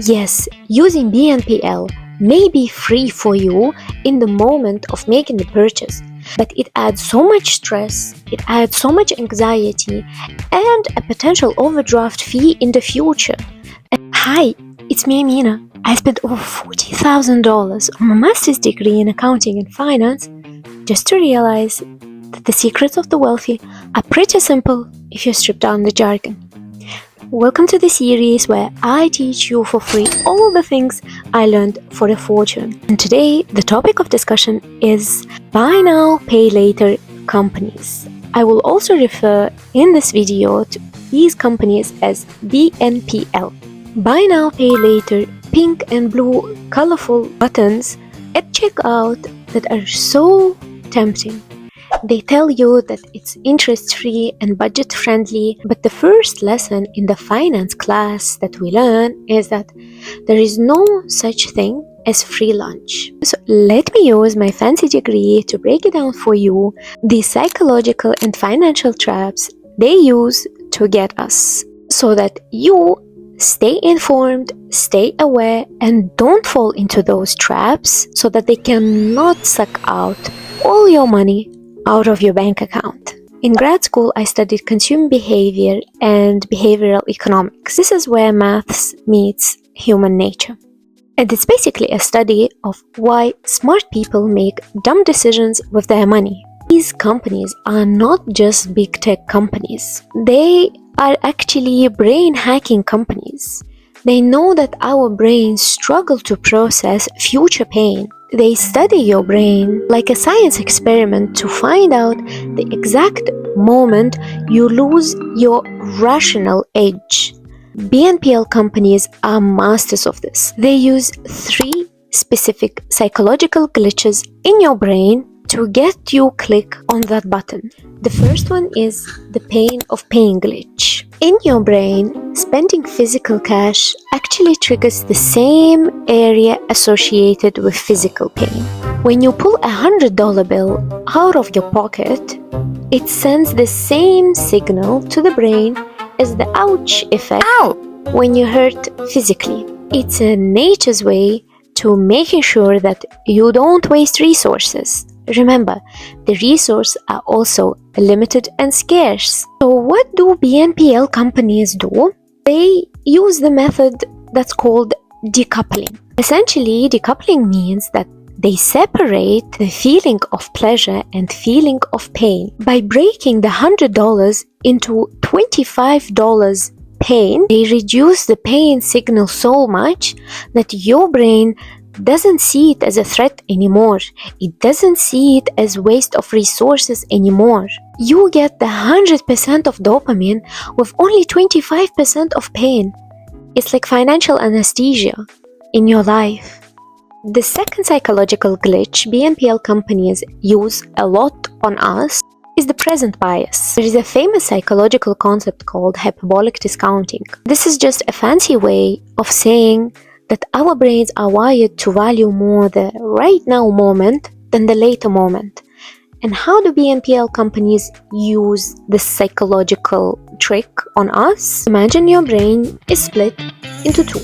Yes, using BNPL may be free for you in the moment of making the purchase, but it adds so much stress, it adds so much anxiety, and a potential overdraft fee in the future. Hi, it's me, Amina. I spent over $40,000 on my master's degree in accounting and finance just to realize that the secrets of the wealthy are pretty simple if you strip down the jargon. Welcome to the series where I teach you for free all the things I learned for a fortune. And today, the topic of discussion is buy now, pay later companies. I will also refer in this video to these companies as BNPL. Buy now, pay later, pink and blue colorful buttons at checkout that are so tempting. They tell you that it's interest-free and budget-friendly, but the first lesson in the finance class that we learn is that there is no such thing as free lunch. So let me use my fancy degree to break it down for you, the psychological and financial traps they use to get us, so that you stay informed, stay aware, and don't fall into those traps so that they cannot suck out all your money out of your bank account. In grad school, I studied consumer behavior and behavioral economics. This is where maths meets human nature. And it's basically a study of why smart people make dumb decisions with their money. These companies are not just big tech companies. They are actually brain hacking companies. They know that our brains struggle to process future pain. They study your brain like a science experiment to find out the exact moment you lose your rational edge. BNPL companies are masters of this. They use 3 specific psychological glitches in your brain to get you click on that button. The first one is the pain of paying glitch. In your brain, spending physical cash actually triggers the same area associated with physical pain. When you pull $100 bill out of your pocket, it sends the same signal to the brain as the ouch effect when you hurt physically. It's nature's way to making sure that you don't waste resources. Remember, the resources are also limited and scarce. So what do BNPL companies do? They use the method that's called decoupling. Essentially, decoupling means that they separate the feeling of pleasure and feeling of pain. By breaking the $100 into $25 pain, they reduce the pain signal so much that your brain doesn't see it as a threat anymore. It doesn't see it as waste of resources anymore. You get the 100% of dopamine with only 25% of pain. It's like financial anesthesia in your life. The second psychological glitch BNPL companies use a lot on us is the present bias. There is a famous psychological concept called hyperbolic discounting. This is just a fancy way of saying that our brains are wired to value more the right now moment than the later moment. And how do BNPL companies use this psychological trick on us? Imagine your brain is split into 2.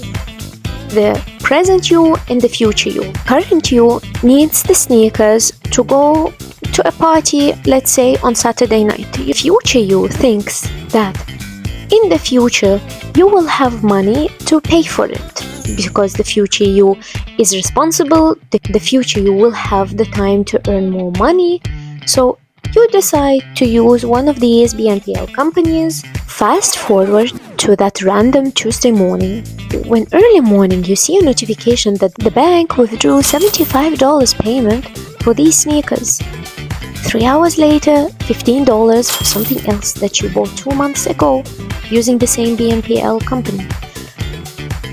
The present you and the future you. Current you needs the sneakers to go to a party, let's say on Saturday night. The future you thinks that in the future you will have money to pay for it, because the future you is responsible, the future you will have the time to earn more money. So you decide to use one of these BNPL companies. Fast forward to that random Tuesday morning. When early morning you see a notification that the bank withdrew $75 payment for these sneakers. 3 hours later, $15 for something else that you bought 2 months ago using the same BNPL company.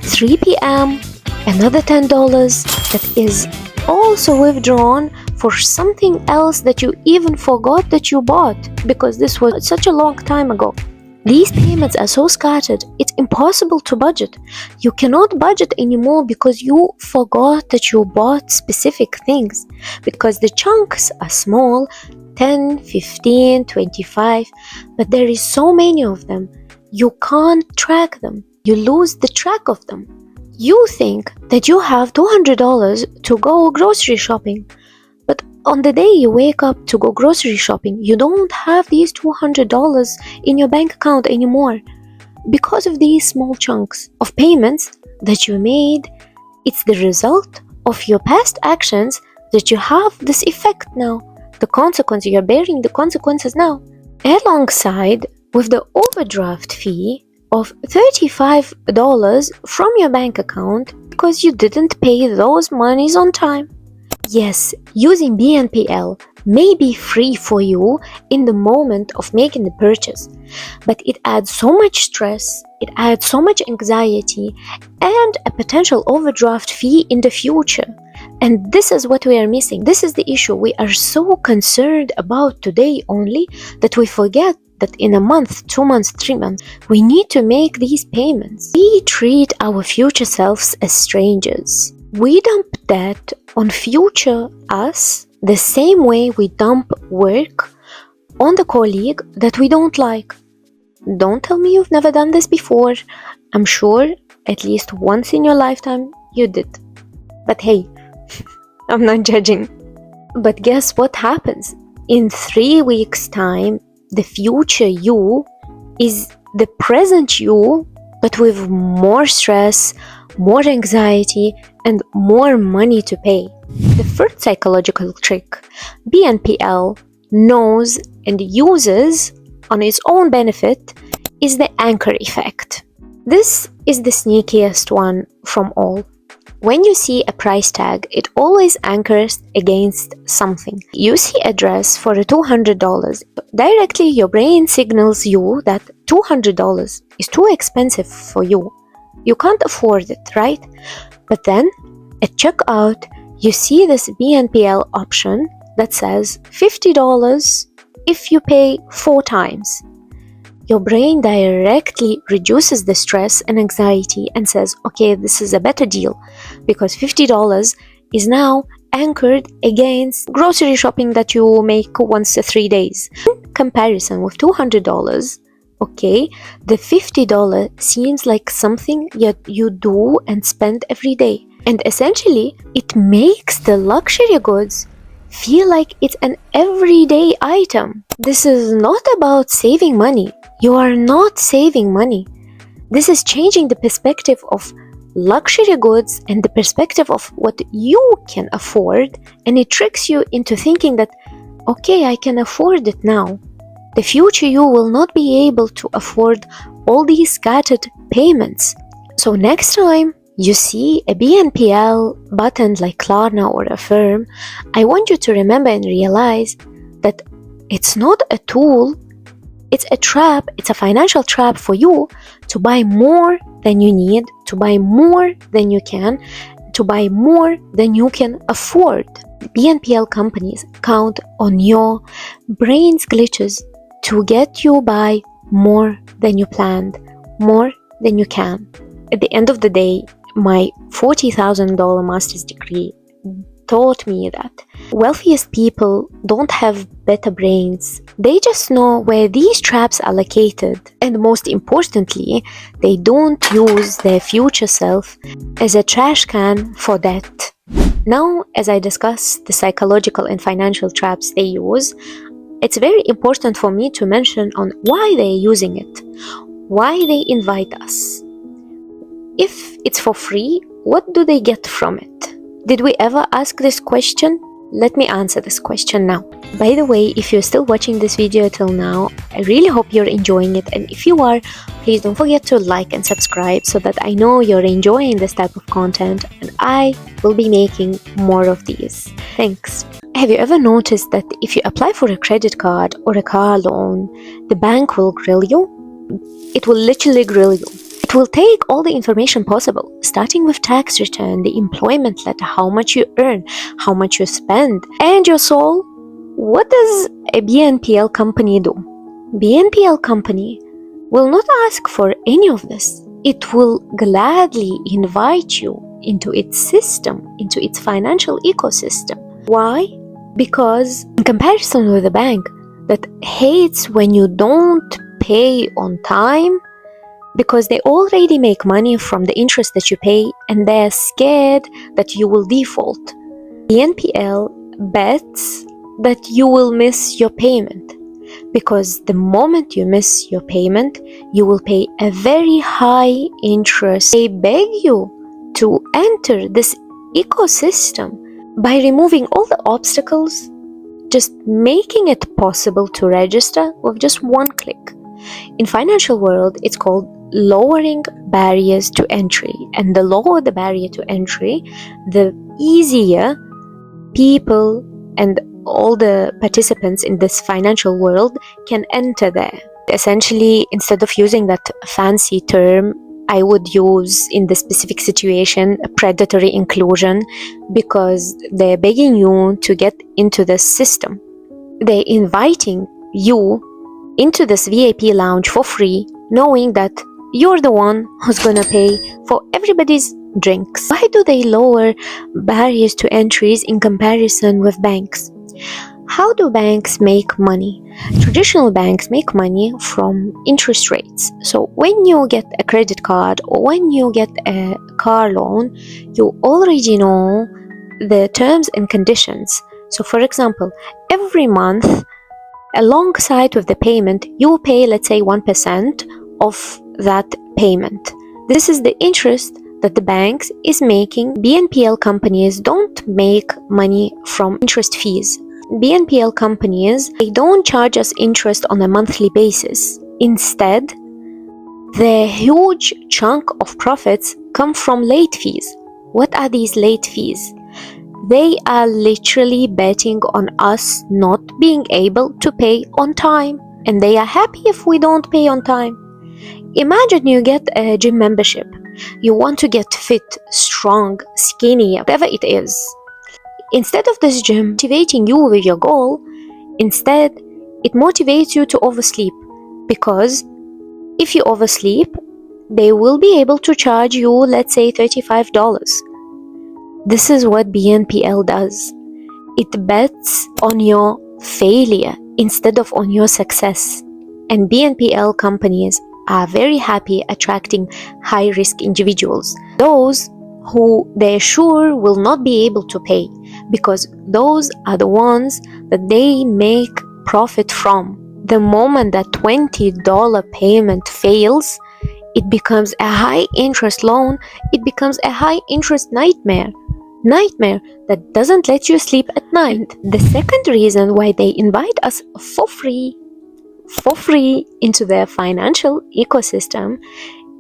3 p.m., another $10 that is also withdrawn for something else that you even forgot that you bought because this was such a long time ago. These payments are so scattered, it's impossible to budget. You cannot budget anymore because you forgot that you bought specific things, because the chunks are small, 10, 15, 25, but there is so many of them. You can't track them. You lose the track of them. You think that you have $200 to go grocery shopping, but on the day you wake up to go grocery shopping, you don't have these $200 in your bank account anymore because of these small chunks of payments that you made. It's the result of your past actions that you have this effect now. The consequence, you're bearing the consequences now. Alongside with the overdraft fee of $35 from your bank account because you didn't pay those monies on time. Yes, using BNPL may be free for you in the moment of making the purchase, but it adds so much stress, it adds so much anxiety, and a potential overdraft fee in the future. And this is what we are missing. This is the issue. We are so concerned about today only that we forget that in a month, 2 months, 3 months, we need to make these payments. We treat our future selves as strangers. We dump debt on future us the same way we dump work on the colleague that we don't like. Don't tell me you've never done this before. I'm sure at least once in your lifetime you did. But hey, I'm not judging. But guess what happens? In 3 weeks' time, the future you is the present you, but with more stress, more anxiety, and more money to pay. The first psychological trick BNPL knows and uses on its own benefit is the anchor effect. This is the sneakiest one from all. When you see a price tag, it always anchors against something. You see a dress for $200. Directly your brain signals you that $200 is too expensive for you. You can't afford it, right? But then at checkout, you see this BNPL option that says $50 if you pay 4 times. Your brain directly reduces the stress and anxiety and says, okay, this is a better deal because $50 is now anchored against grocery shopping that you make once a 3 days. In comparison with $200, okay, the $50 seems like something you do and spend every day. And essentially, it makes the luxury goods feel like it's an everyday item. This is not about saving money. You are not saving money. This is changing the perspective of luxury goods and the perspective of what you can afford, and it tricks you into thinking that, okay, I can afford it now. The future you will not be able to afford all these scattered payments. So next time you see a BNPL button like Klarna or Affirm, I want you to remember and realize that it's not a tool, it's a trap, it's a financial trap for you to buy more than you need, to buy more than you can, to buy more than you can afford. BNPL companies count on your brain's glitches to get you buy more than you planned, more than you can. At the end of the day, my $40,000 master's degree taught me that wealthiest people don't have better brains. They just know where these traps are located. And most importantly, they don't use their future self as a trash can for debt. Now, as I discuss the psychological and financial traps they use, it's very important for me to mention on why they're using it, why they invite us. If it's for free, what do they get from it? Did we ever ask this question? Let me answer this question now. By the way, if you're still watching this video till now, I really hope you're enjoying it, and if you are, please don't forget to like and subscribe so that I know you're enjoying this type of content and I will be making more of these. Thanks. Have you ever noticed that if you apply for a credit card or a car loan, the bank will grill you? It will literally grill you. It will take all the information possible, starting with tax return, the employment letter, how much you earn, how much you spend, and your soul. What does a BNPL company do? BNPL company will not ask for any of this. It will gladly invite you into its system, into its financial ecosystem. Why? Because in comparison with the bank that hates when you don't pay on time, because they already make money from the interest that you pay, and they're scared that you will default. BNPL bets that you will miss your payment, because the moment you miss your payment, you will pay a very high interest. They beg you to enter this ecosystem by removing all the obstacles, just making it possible to register with just one click. In financial world, it's called lowering barriers to entry, and the lower the barrier to entry, the easier people and all the participants in this financial world can enter there. Essentially, instead of using that fancy term, I would use in this specific situation predatory inclusion, because they're begging you to get into this system. They're inviting you into this VIP lounge for free, knowing that you're the one who's gonna pay for everybody's drinks. Why do they lower barriers to entries in comparison with banks? How do banks make money? Traditional banks make money from interest rates. So when you get a credit card or when you get a car loan, you already know the terms and conditions. So for example, every month, alongside with the payment, you pay, let's say, 1% of that payment. This is the interest that the banks is making. BNPL companies don't make money from interest fees. BNPL companies, they don't charge us interest on a monthly basis. Instead, the huge chunk of profits come from late fees. What are these late fees? They are literally betting on us not being able to pay on time, and they are happy if we don't pay on time. Imagine you get a gym membership. You want to get fit, strong, skinny, whatever it is. Instead of this gym motivating you with your goal, instead it motivates you to oversleep, because if you oversleep, they will be able to charge you, let's say, $35. This is what BNPL does. It bets on your failure instead of on your success. And BNPL companies are very happy attracting high-risk individuals, those who they're sure will not be able to pay, because those are the ones that they make profit from. The moment that $20 payment fails, it becomes a high-interest loan, it becomes a high-interest nightmare that doesn't let you sleep at night. The second reason why they invite us for free into their financial ecosystem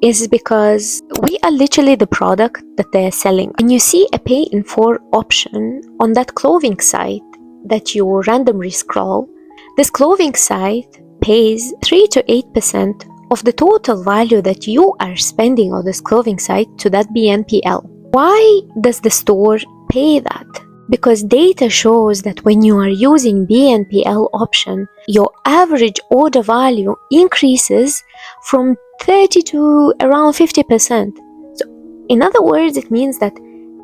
is because we are literally the product that they're selling. When you see a pay in 4 option on that clothing site that you randomly scroll, this clothing site pays 3 to 8% of the total value that you are spending on this clothing site to that BNPL. Why does the store pay that? Because data shows that when you are using BNPL option, your average order value increases from 30 to around 50%. So in other words, it means that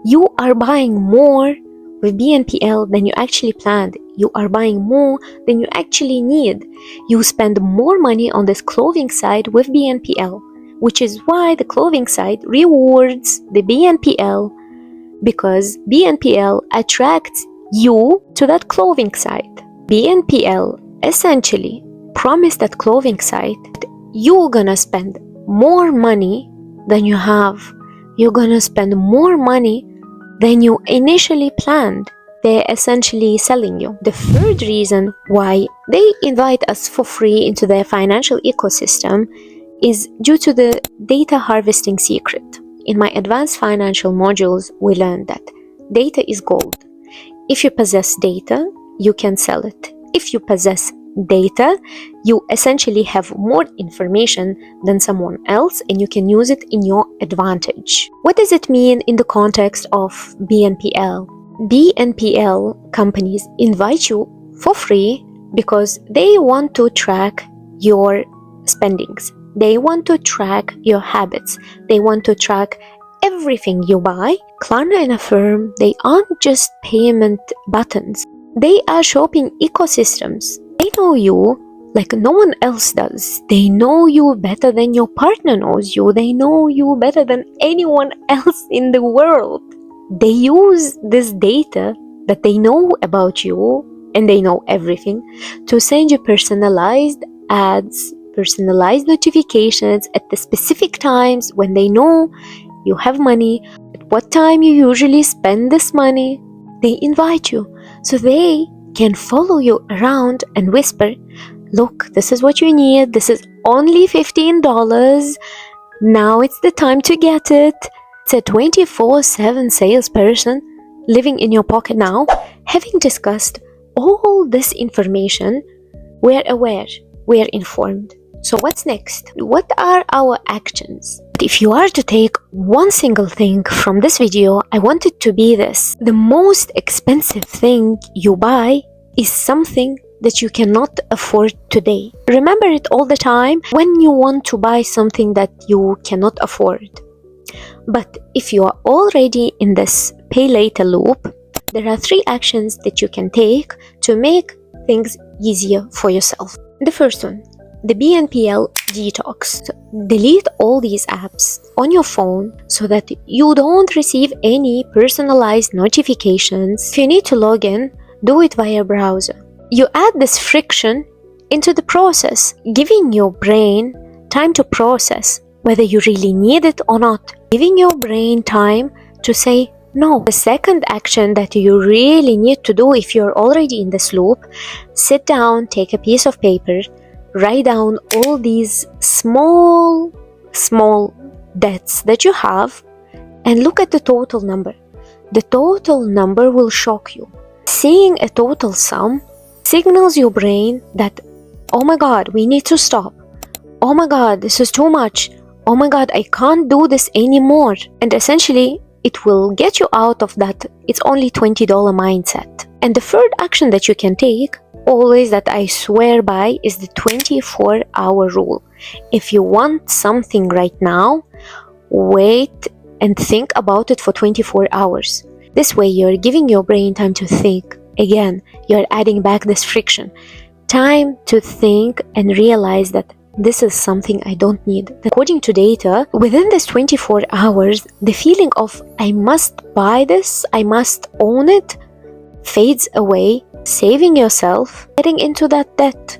you are buying more with BNPL than you actually planned. You are buying more than you actually need. You spend more money on this clothing site with BNPL, which is why the clothing site rewards the BNPL, because BNPL attracts you to that clothing site. BNPL essentially promised that clothing site that you're gonna spend more money than you have. You're gonna spend more money than you initially planned. They're essentially selling you. The third reason why they invite us for free into their financial ecosystem is due to the data harvesting secret. In my advanced financial modules, we learned that data is gold. If you possess data, you can sell it. If you possess data, you essentially have more information than someone else, and you can use it in your advantage. What does it mean in the context of BNPL? BNPL companies invite you for free because they want to track your spendings. They want to track your habits. They want to track everything you buy. Klarna and Affirm, they aren't just payment buttons. They are shopping ecosystems. They know you like no one else does. They know you better than your partner knows you. They know you better than anyone else in the world. They use this data that they know about you, and they know everything, to send you personalized ads, personalized notifications at the specific times when they know you have money, at what time you usually spend this money. They invite you so they can follow you around and whisper, look, this is what you need, this is only $15, now it's the time to get it. It's a 24/7 salesperson living in your pocket now. Having discussed all this information, we're aware, we're informed. So what's next? What are our actions? If you are to take one single thing from this video, I want it to be this. The most expensive thing you buy is something that you cannot afford today. Remember it all the time when you want to buy something that you cannot afford. But if you are already in this pay later loop, there are 3 actions that you can take to make things easier for yourself. The first one, the BNPL detox. So delete all these apps on your phone so that you don't receive any personalized notifications. If you need to log in, do it via browser. You add this friction into the process, giving your brain time to process whether you really need it or not, giving your brain time to say no. The second action that you really need to do if you're already in this loop, sit down, take a piece of paper, write down all these small debts that you have and look at the total number. The total number will shock you. Seeing a total sum signals your brain that, oh my God, we need to stop. Oh my God, this is too much. Oh my God, I can't do this anymore. And essentially, it will get you out of that it's only $20 mindset. And the third action that you can take, always that I swear by, is the 24-hour rule. If you want something right now, wait and think about it for 24 hours. This way you're giving your brain time to think. Again, you're adding back this friction. Time to think and realize that this is something I don't need. According to data, within this 24 hours, the feeling of I must buy this, I must own it, fades away, saving yourself, getting into that debt.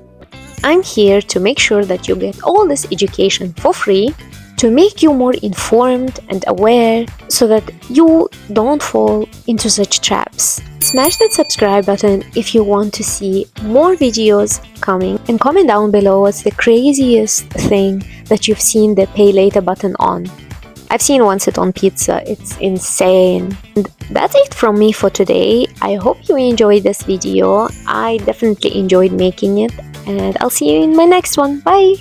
I'm here to make sure that you get all this education for free, to make you more informed and aware so that you don't fall into such traps. Smash that subscribe button if you want to see more videos coming, and comment down below what's the craziest thing that you've seen the pay later button on. I've seen one sit on pizza, it's insane. And that's it from me for today. I hope you enjoyed this video. I definitely enjoyed making it, and I'll see you in my next one. Bye!